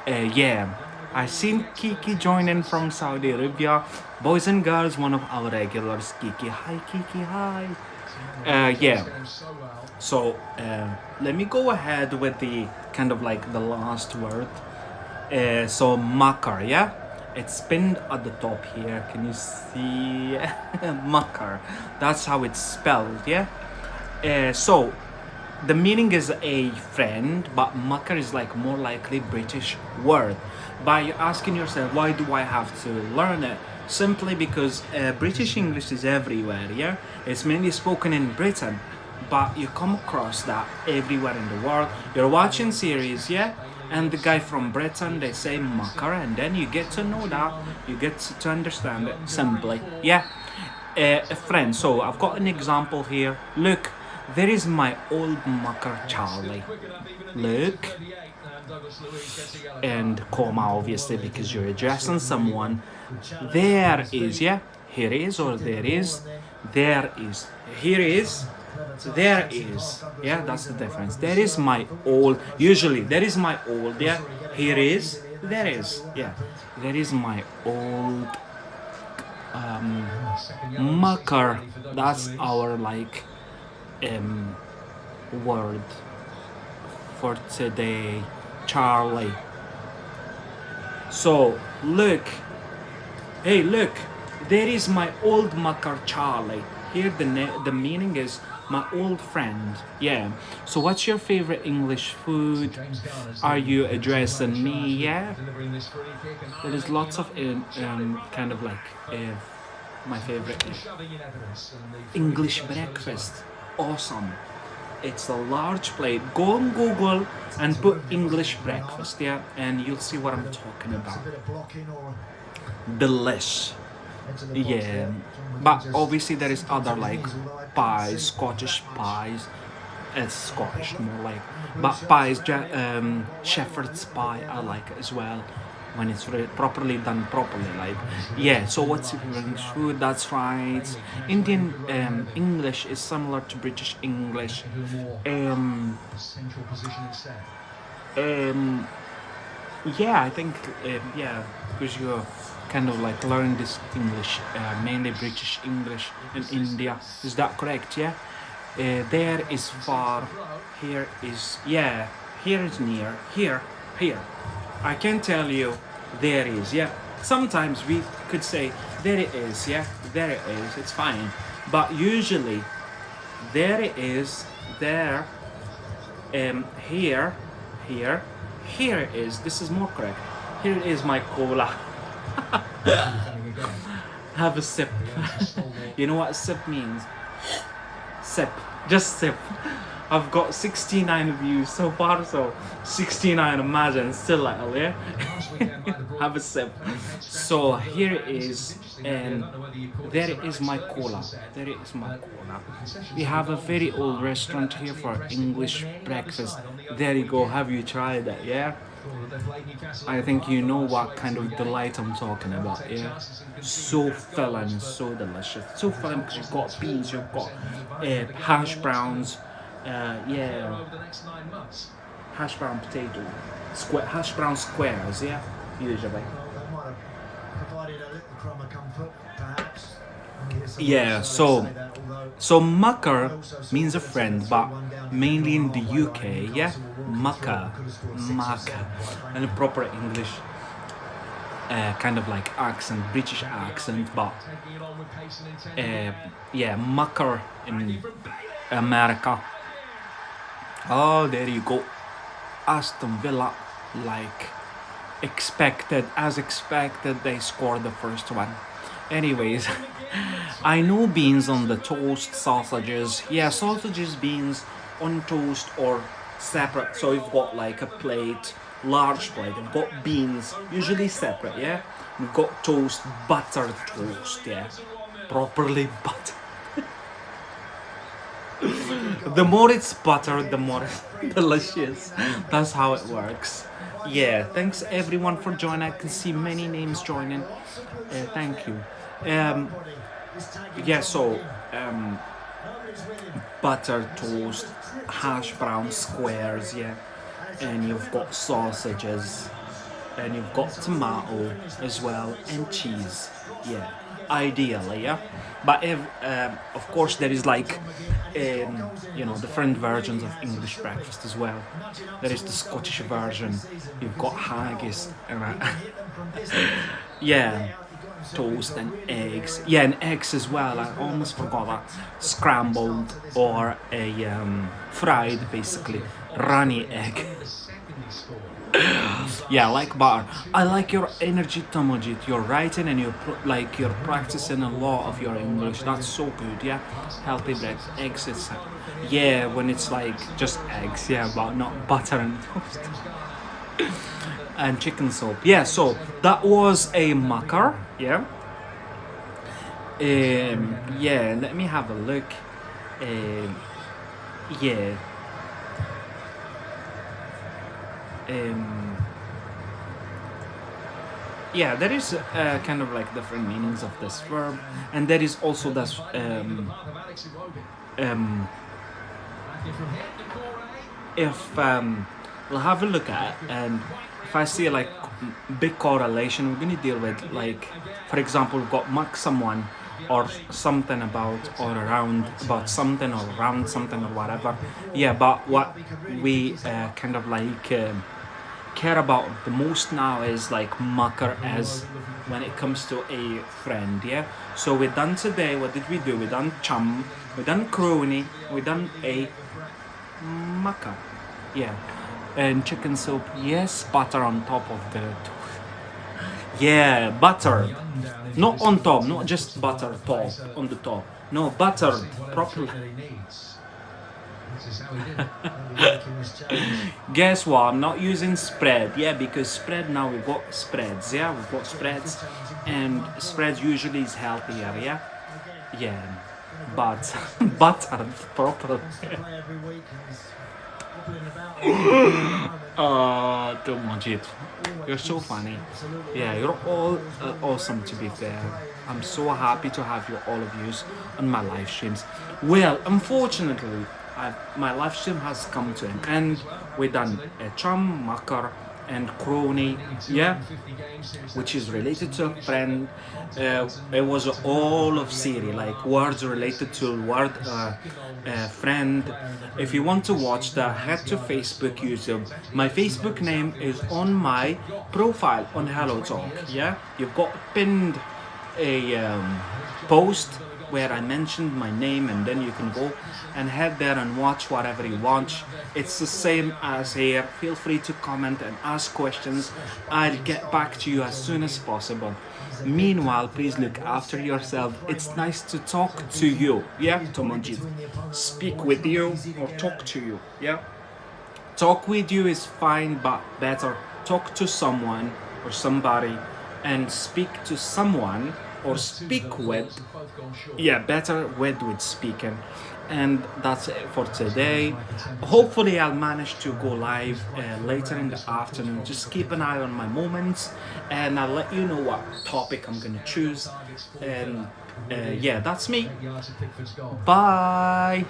Yeah, I seen Kiki joining from Saudi Arabia. Boys and girls, one of our regulars, Kiki. Hi, Kiki. Hi. Yeah. So let me go ahead with the kind of like the last word. So mucker, yeah. It's pinned at the top here. Can you see? Mucker. That's how it's spelled, yeah. So the meaning is a friend, but mucker is like more likely British word. By asking yourself, why do I have to learn it? Simply because British English is everywhere, yeah? It's mainly spoken in Britain, but you come across that everywhere in the world. You're watching series, yeah? And the guy from Britain, they say mucker, and then you get to know that, you get to understand it simply, yeah? A friend, so I've got an example here. Look, there is my old mucker Charlie. Look. And comma, obviously, because you're addressing someone. There is, yeah? Here is, or there is. There is. Here is. There is. Yeah, that's the difference. There is my old. Usually, there is my old, yeah? Here is. There is. Yeah. There is my old mucker. That's our, like, word for today, Charlie. So look, hey, look, there is my old mucker Charlie. Here the meaning is my old friend, yeah. So what's your favorite English food? Are you addressing me? Yeah, there is lots of kind of like my favorite English breakfast. Awesome. It's a large plate. Go on Google and put English breakfast, yeah, and you'll see what I'm talking about. Delish. Yeah, but obviously there is other like pies, Scottish pies. It's Scottish more like, but pies, shepherd's pie, I like it as well when it's properly done properly, like, yeah. So what's your English food? That's right. Indian English is similar to British English. Yeah, I think yeah, because you're kind of like learning this English, mainly British English in India. Is that correct? Yeah. There is far. Here is, yeah. Here is near. Here. I can tell you, there is, yeah. Sometimes we could say, there it is, yeah. There it is. It's fine. But usually, there it is. There. Here. Here it is. This is more correct. Here it is my cola. Have a sip. You know what sip means? Sip. Just sip. I've got 69 views so far, so 69, imagine, still little, yeah? Have a sip. So here it is, and there is my cola. There is my cola. We have a very old restaurant here for English breakfast. There you go, have you tried that, yeah? I think you know what kind of delight I'm talking about, yeah? So filling, so delicious. So filling because you've got beans, you've got hash browns, yeah, hash brown potato, hash brown squares, yeah, usually. Yeah, so mucker means a friend, but mainly in the UK, yeah, mucker, and a proper English kind of like accent, British accent, but yeah, mucker in America. Oh, there you go. Aston Villa, like as expected, they scored the first one. Anyways, I know beans on the toast, sausages. Yeah, sausages, beans on toast or separate. So you've got like a plate, large plate. You've got beans, usually separate. Yeah, we've got toast, buttered toast. Yeah, properly buttered. The more it's buttered, the more it's delicious. That's how it works. Yeah, thanks everyone for joining. I can see many names joining. Thank you. Um, yeah, so butter toast, hash brown squares, yeah, and you've got sausages, and you've got tomato as well, and cheese, yeah, ideally, yeah. But if, of course, there is like, different versions of English breakfast as well. There is the Scottish version. You've got haggis, and yeah, toast and eggs. Yeah, and eggs as well. I almost forgot that. Scrambled or a fried, basically. Runny egg. Yeah, I like butter. I like your energy, Tamojit. You're writing and you're practicing a lot of your English. That's so good. Yeah, healthy breakfast, eggs. Yeah, when it's like just eggs. Yeah, but not butter and toast. And chicken soup. Yeah, so that was a mucker. Yeah. Yeah. Let me have a look. Yeah. Yeah, there is kind of like different meanings of this verb, and there is also this if we'll have a look at it, and if I see like big correlation, we're gonna deal with, like, for example, we've got muck someone or something about or around about something or around something or whatever. Yeah, but what we kind of like care about the most now is like mucker, as when it comes to a friend. Yeah, so we done today, what did we do? We done chum, we done crony, we done a mucker. Yeah, and chicken soup. Yes, butter on top of the yeah, butter, not on top, not just butter top on the top, no, buttered properly. Guess what? I'm not using spread. Yeah, because spread now we've got spreads. Yeah, we've got spreads, and spreads usually is healthier. Yeah, yeah, but buttered properly. Too much it. You're so funny. Yeah, you're all awesome, to be fair. I'm so happy to have you, all of you, on my live streams. Well, unfortunately, my live stream has come to an end. We done a chum, mucker, and crony, yeah, which is related to a friend. It was all of Siri, like words related to word friend. If you want to watch that, head to Facebook, YouTube. My Facebook name is on my profile on Hello Talk. Yeah, you've got pinned a post where I mentioned my name, and then you can go and head there and watch whatever you want. It's the same as here. Feel free to comment and ask questions. I'll get back to you as soon as possible. Meanwhile, please look after yourself. It's nice to talk to you. Yeah, Tomonjit. Speak with you or talk to you. Yeah. Talk with you is fine, but better talk to someone or somebody, and speak to someone or speak with, yeah, better with speaking. And that's it for today. Hopefully I'll manage to go live later in the afternoon. Just keep an eye on my moments, and I'll let you know what topic I'm gonna choose. And yeah, that's me. Bye.